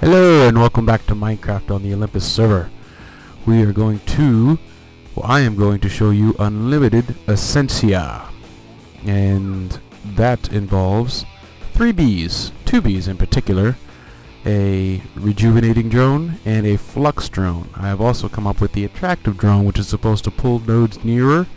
Hello and welcome back to Minecraft on the Olympus server. We are going to, I am going to show you unlimited essentia. And that involves 3 bees, 2 bees in particular, a rejuvenating drone and a flux drone. I have also come up with the attractive drone, which is supposed to pull nodes nearer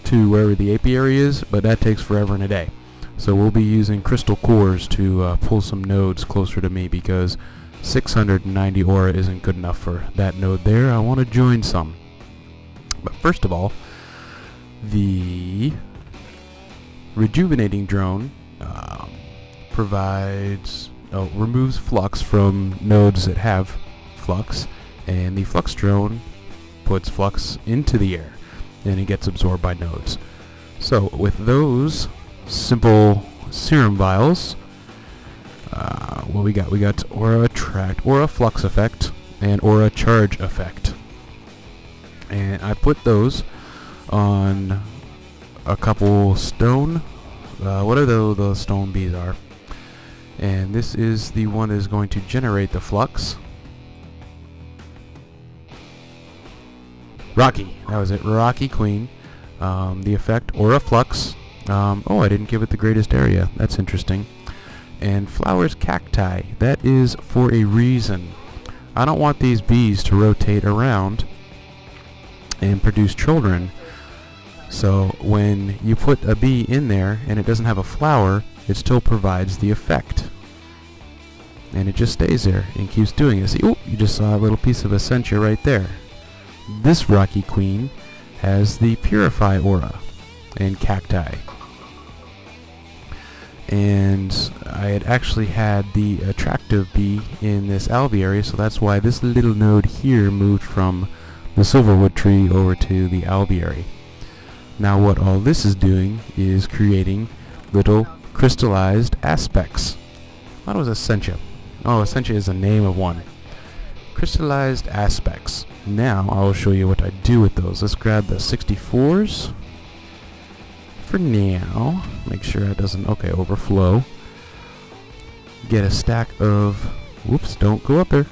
to wherever the apiary is, but that takes forever and a day. So we'll be using crystal cores to pull some nodes closer to me because 690 aura isn't good enough for that node there. I want to join some. But first of all, the rejuvenating drone removes flux from nodes that have flux, and the flux drone puts flux into the air and it gets absorbed by nodes. So with those simple serum vials, what we got? We got aura attract, aura flux effect, and aura charge effect. And I put those on a couple stone, whatever the stone bees are. And this is the one that is going to generate the flux. Rocky, that was it, Rocky Queen. The effect, aura flux. Oh, I didn't give it the greatest area. That's interesting. And flowers cacti. That is for a reason. I don't want these bees to rotate around and produce children. So when you put a bee in there and it doesn't have a flower, it still provides the effect. And it just stays there and keeps doing it. See, oh, you just saw a little piece of essentia right there. This Rocky Queen has the purify aura and cacti. And I had actually had the attractive bee in this alveary, so that's why this little node here moved from the silverwood tree over to the alveary. Now what all this is doing is creating little crystallized aspects. What was essentia? Oh, essentia is the name of one. Crystallized aspects. Now I will show you what I do with those. Let's grab the 64s. For now, make sure it doesn't, overflow. Get a stack of, whoops, don't go up there.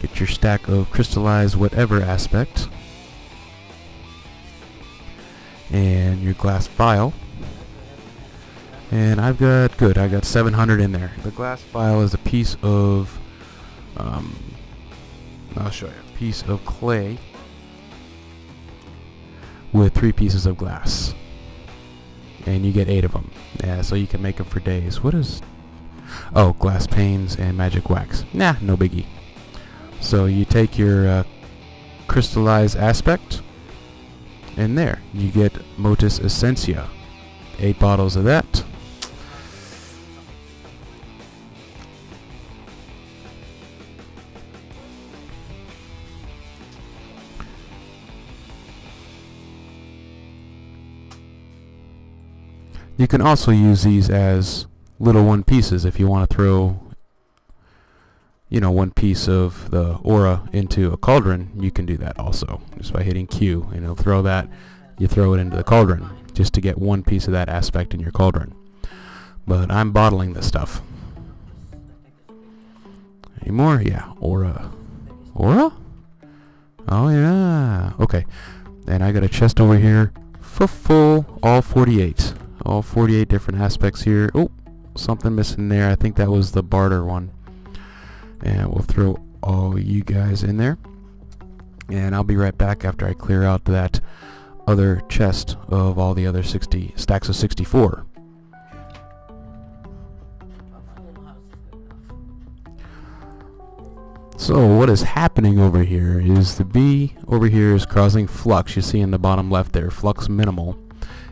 Get your stack of crystallized whatever aspect. And your glass vial. And I've got, good, I got 700 in there. The glass vial is a piece of, I'll show you, a piece of clay with 3 pieces of glass, and you get 8 of them. Yeah, so you can make them for days. What is, oh, glass panes and magic wax. Nah, no biggie. So you take your crystallized aspect, and there you get Motus Essentia. 8 bottles of that. You can also use these as little 1 pieces if you want to throw, 1 piece of the aura into a cauldron. You can do that also just by hitting Q, and it'll throw that. You throw it into the cauldron just to get 1 piece of that aspect in your cauldron. But I'm bottling this stuff. Any more? Yeah, aura. Aura? Oh yeah. Okay. And I got a chest over here for full, all 48. All 48 different aspects here. Oh, something missing there. I think that was the barter one. And we'll throw all you guys in there. And I'll be right back after I clear out that other chest of all the other 60 stacks of 64. So what is happening over here is the bee over here is causing flux. You see in the bottom left there, flux minimal.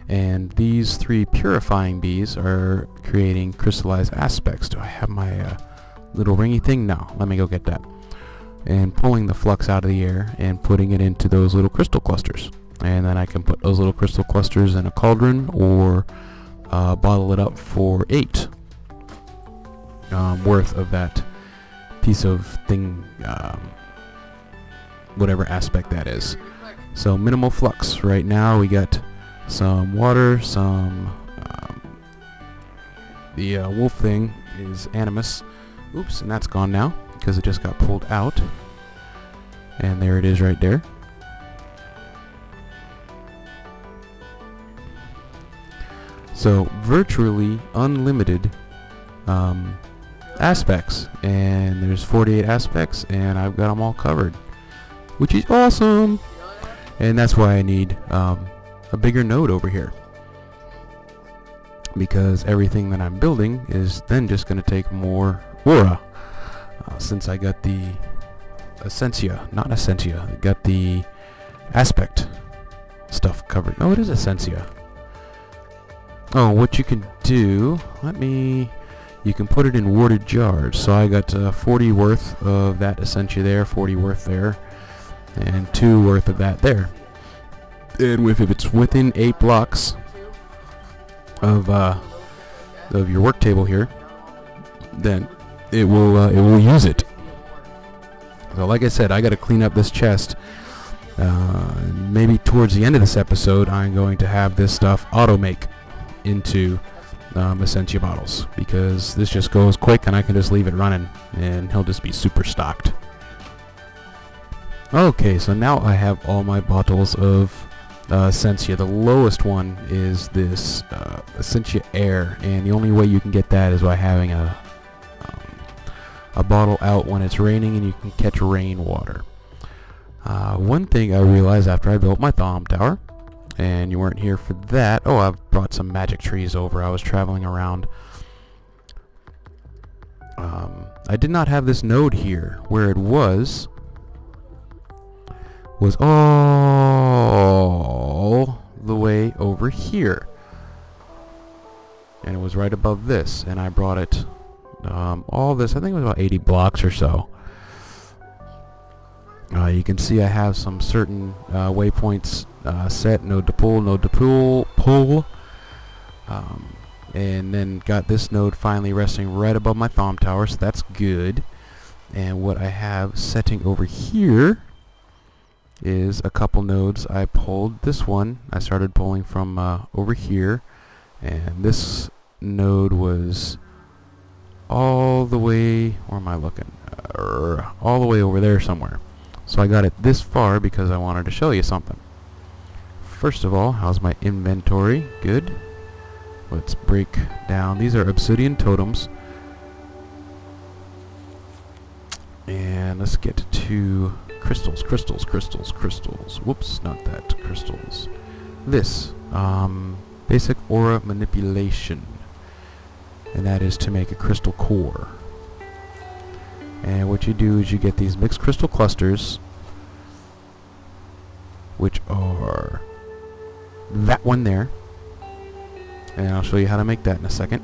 And these 3 purifying bees are creating crystallized aspects. Do I have my little ringy thing? No. Let me go get that. And pulling the flux out of the air and putting it into those little crystal clusters. And then I can put those little crystal clusters in a cauldron or bottle it up for 8 worth of that piece of thing, whatever aspect that is. So minimal flux. Right now we got some water, some the wolf thing is animus. Oops, and that's gone now because it just got pulled out. And there it is right there. So virtually unlimited aspects, and there's 48 aspects, and I've got them all covered, which is awesome. And that's why I need a bigger node over here, because everything that I'm building is then just going to take more aura, since I got the essentia, not essentia, I got the aspect stuff covered. No, it is essentia. Oh, what you can do, you can put it in warded jars. So I got 40 worth of that essentia there, 40 worth there, and 2 worth of that there. And if it's within 8 blocks of your work table here, then it will use it. So like I said, I got to clean up this chest. Maybe towards the end of this episode, I'm going to have this stuff auto-make into essentia bottles, because this just goes quick and I can just leave it running and he'll just be super stocked. Okay, so now I have all my bottles of essentia. The lowest one is this essentia air, and the only way you can get that is by having a bottle out when it's raining and you can catch rainwater. One thing I realized after I built my Thom Tower, and you weren't here for that. Oh, I've brought some magic trees over. I was traveling around. I did not have this node here. Where it was all the way over here. And it was right above this. And I brought it all this, I think it was about 80 blocks or so. You can see I have some certain waypoints set, node to pull, and then got this node finally resting right above my Thom Tower, so that's good. And what I have setting over here is a couple nodes I pulled. This one I started pulling from over here, and this node was all the way, where am I looking? All the way over there somewhere. So I got it this far because I wanted to show you something. First of all, how's my inventory? Good. Let's break down. These are obsidian totems. And let's get to crystals. Whoops, not that. Crystals. This. Basic aura manipulation. And that is to make a crystal core. And what you do is you get these mixed crystal clusters, which are that one there, and I'll show you how to make that in a second.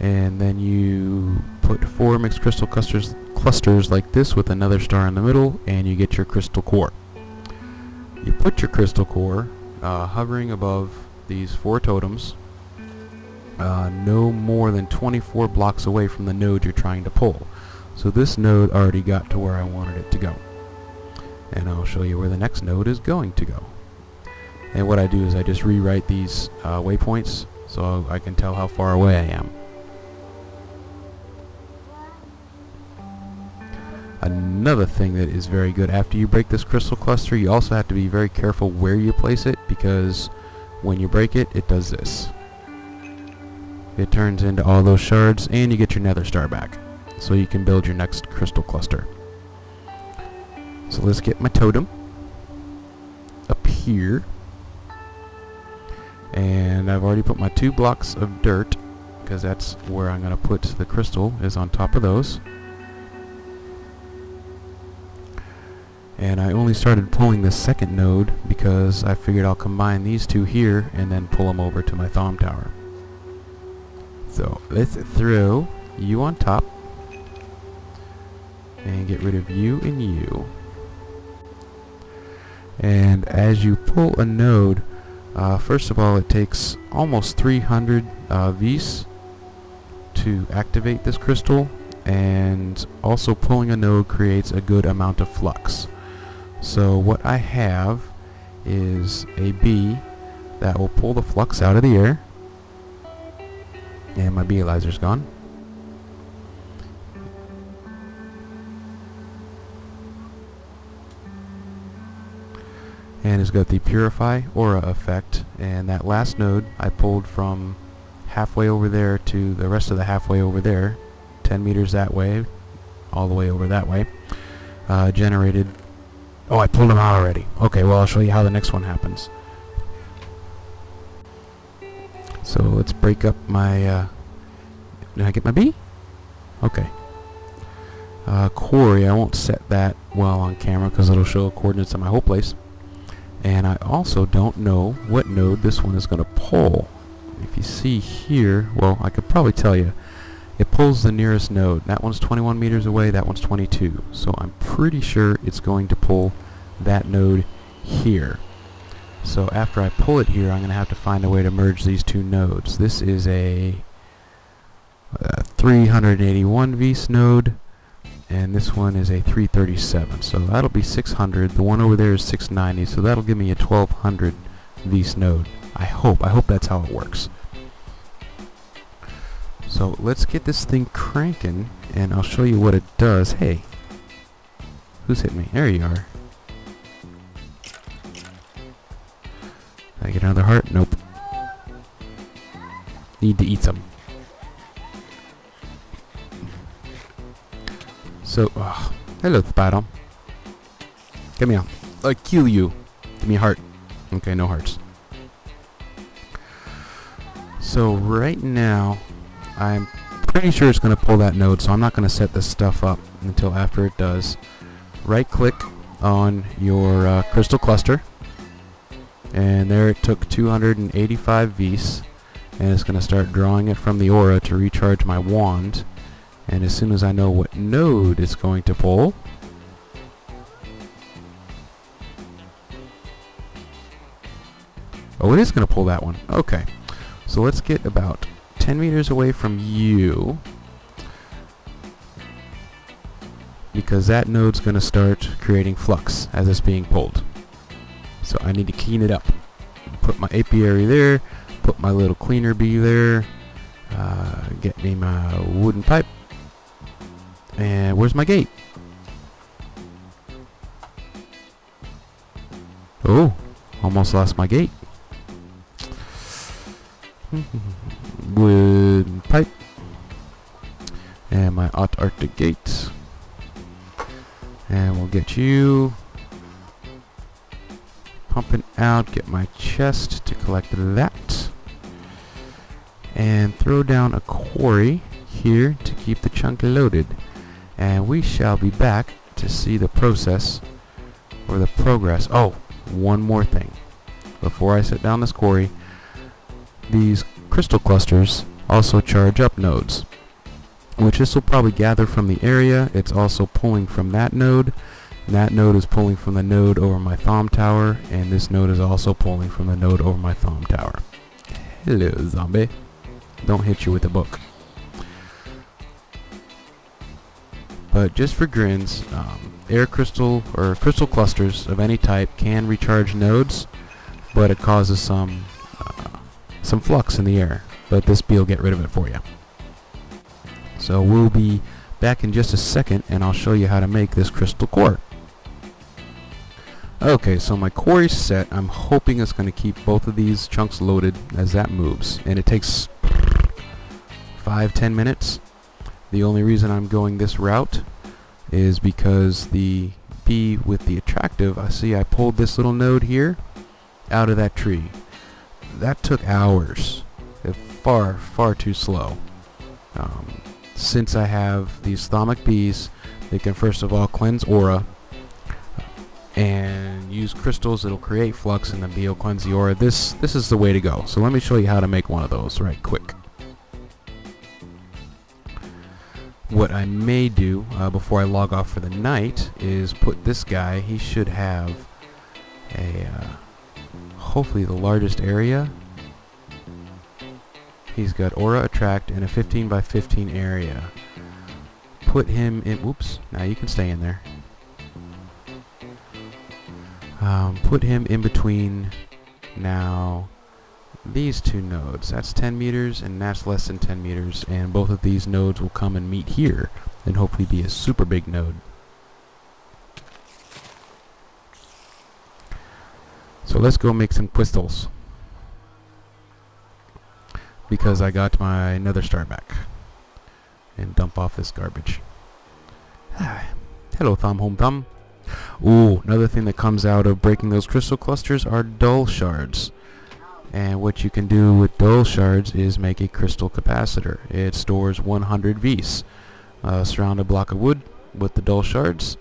And then you put 4 mixed crystal clusters like this with another star in the middle, and you get your crystal core. You put your crystal core hovering above these 4 totems, no more than 24 blocks away from the node you're trying to pull. So this node already got to where I wanted it to go. And I'll show you where the next node is going to go. And what I do is I just rewrite these waypoints so I can tell how far away I am. Another thing that is very good, after you break this crystal cluster, you also have to be very careful where you place it, because when you break it, it does this. It turns into all those shards, and you get your nether star back. So you can build your next crystal cluster. So let's get my totem up here. And I've already put my 2 blocks of dirt, because that's where I'm going to put the crystal, is on top of those. And I only started pulling the second node because I figured I'll combine these 2 here and then pull them over to my Thom Tower. So let's throw you on top and get rid of you and you. And as you pull a node, first of all, it takes almost 300 V's to activate this crystal, and also pulling a node creates a good amount of flux. So what I have is a bee that will pull the flux out of the air, And my Bealizer's gone. And it's got the Purify Aura effect. And that last node I pulled from halfway over there to the rest of the halfway over there. 10 meters that way, all the way over that way. Generated... Oh, I pulled them out already. Okay, well, I'll show you how the next one happens. So let's break up my... did I get my B? Okay. Quarry, I won't set that well on camera because it'll show coordinates of my whole place. And I also don't know what node this one is going to pull. If you see here, well, I could probably tell you. It pulls the nearest node. That one's 21 meters away, that one's 22. So I'm pretty sure it's going to pull that node here. So after I pull it here, I'm going to have to find a way to merge these two nodes. This is a 381 Vs node, and this one is a 337. So that'll be 600. The one over there is 690, so that'll give me a 1200 Vs node. I hope that's how it works. So let's get this thing cranking, and I'll show you what it does. Hey, who's hit me? There you are. Did I get another heart? Nope. Need to eat some. So, hello, Spider. Come here. I'll kill you. Give me a heart. Okay, no hearts. So right now, I'm pretty sure it's going to pull that node, so I'm not going to set this stuff up until after it does. Right click on your crystal cluster, and there it took 285 Vs, and it's going to start drawing it from the aura to recharge my wand. And as soon as I know what node it's going to pull, oh, it is going to pull that one. Okay, so let's get about 10 meters away from you, because that node's going to start creating flux as it's being pulled. So I need to clean it up. Put my apiary there, put my little cleaner bee there, get me my wooden pipe, and where's my gate? Oh, almost lost my gate. Wood pipe and my Arctic gate, and we'll get you pumping out. Get my chest to collect that, and throw down a quarry here to keep the chunk loaded, and we shall be back to see the process or the progress. Oh, one more thing before I set down this quarry. These crystal clusters also charge up nodes, which this will probably gather from the area. It's also pulling from that node, and that node is pulling from the node over my thumb tower, and this node is also pulling from the node over my thumb tower. Hello, zombie. Don't hit you with a book. But just for grins, air crystal or crystal clusters of any type can recharge nodes, but it causes some flux in the air, but this bee will get rid of it for you. So we'll be back in just a second, and I'll show you how to make this crystal core. Okay, so my quarry's set. I'm hoping it's going to keep both of these chunks loaded as that moves, and it takes 5-10 minutes. The only reason I'm going this route is because the bee with the attractive, I see I pulled this little node here out of that tree. That took hours. Far too slow. Since I have these thermic bees, they can first of all cleanse aura and use crystals. It'll create flux, and the bee will cleanse the aura. This is the way to go. So let me show you how to make one of those right quick. What I may do before I log off for the night is put this guy. He should have a hopefully the largest area. He's got aura attract and a 15 by 15 area. Put him in. Whoops, now you can stay in there. Put him in between now these two nodes. That's 10 meters and that's less than 10 meters, and both of these nodes will come and meet here and hopefully be a super big node. So let's go make some crystals, because I got my nether star back, and dump off this garbage. Hello, Thumb Home Thumb. Ooh, another thing that comes out of breaking those crystal clusters are dull shards. And what you can do with dull shards is make a crystal capacitor. It stores 100 Vs. Surround a block of wood with the dull shards.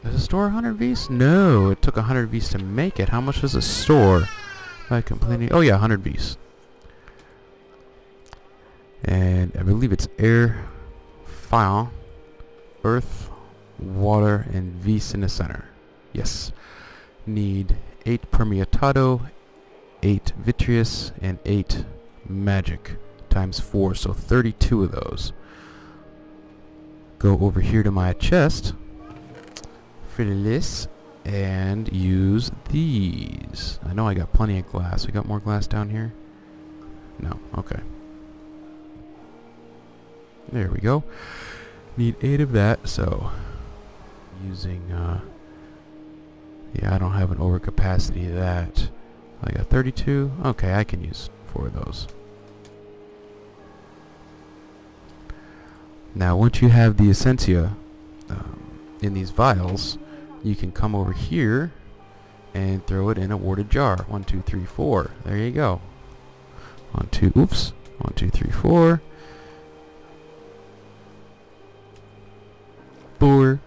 Does it store 100 Vs? No, it took 100 Vs to make it. How much does it store? I completely... Oh yeah, 100 Vs. And I believe it's air, fire, earth, water, and Vs in the center. Yes. Need 8 permeatado, 8 vitreous, and 8 magic times 4, so 32 of those. Go over here to my chest, fill this, and use these. I know I got plenty of glass. We got more glass down here? No, okay. There we go. Need 8 of that, so using yeah, I don't have an overcapacity of that. I got 32. Okay, I can use 4 of those. Now, once you have the essentia in these vials, you can come over here and throw it in a warded jar. 1, 2, 3, 4. There you go. 1, 2. Oops. 1, 2, 3, 4. 4.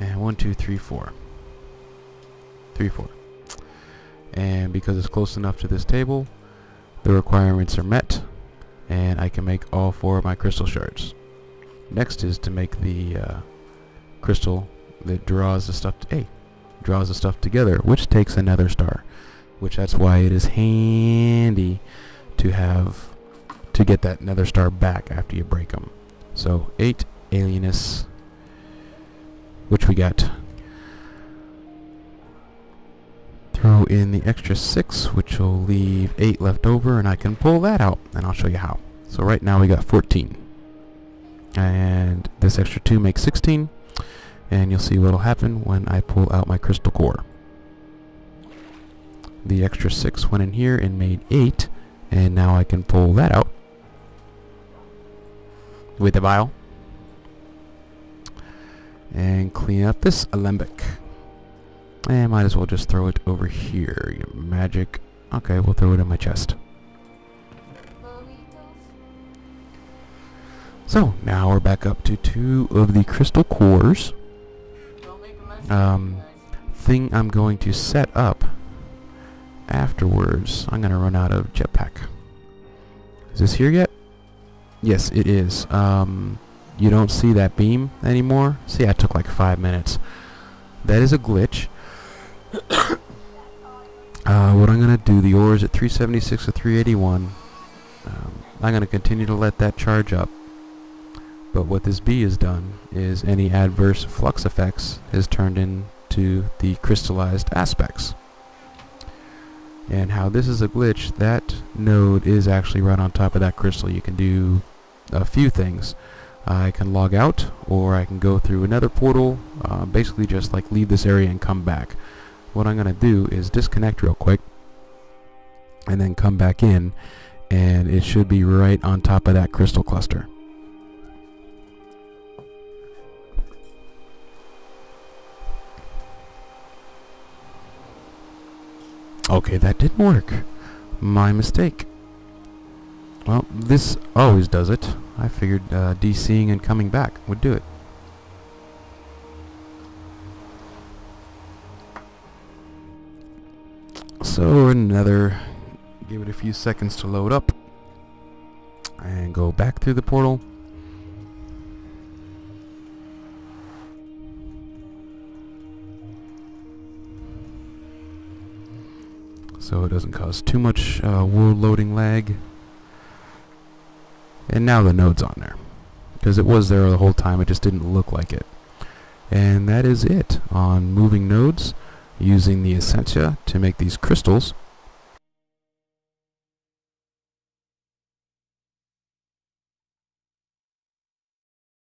And 1, 2, 3, 4. 3, 4. And because it's close enough to this table, the requirements are met, and I can make all 4 of my crystal shards. Next is to make the crystal that draws the stuff together, which takes a nether star, which that's why it is handy to get that nether star back after you break them. So 8 alienus, which we got. Throw in the extra 6, which will leave 8 left over, and I can pull that out, and I'll show you how. So right now we got 14. And this extra 2 makes 16, and you'll see what'll happen when I pull out my crystal core. The extra 6 went in here and made 8, and now I can pull that out with the vial and clean up this alembic. And might as well just throw it over here. Magic. Okay, we'll throw it in my chest. So, now we're back up to 2 of the crystal cores. Thing I'm going to set up afterwards. I'm going to run out of jetpack. Is this here yet? Yes, it is. You don't see that beam anymore? See, it took like 5 minutes. That is a glitch. What I'm going to do, the ore is at 376 to 381. I'm going to continue to let that charge up. But what this bee has done is any adverse flux effects is turned into the crystallized aspects. And how this is a glitch, that node is actually right on top of that crystal. You can do a few things. I can log out, or I can go through another portal, basically just like leave this area and come back. What I'm going to do is disconnect real quick and then come back in, and it should be right on top of that crystal cluster. Okay, that didn't work. My mistake. Well, this always does it. I figured DCing and coming back would do it. So another, give it a few seconds to load up and go back through the portal. So it doesn't cause too much world loading lag. And now the node's on there, because it was there the whole time, it just didn't look like it. And that is it on moving nodes using the essentia to make these crystals.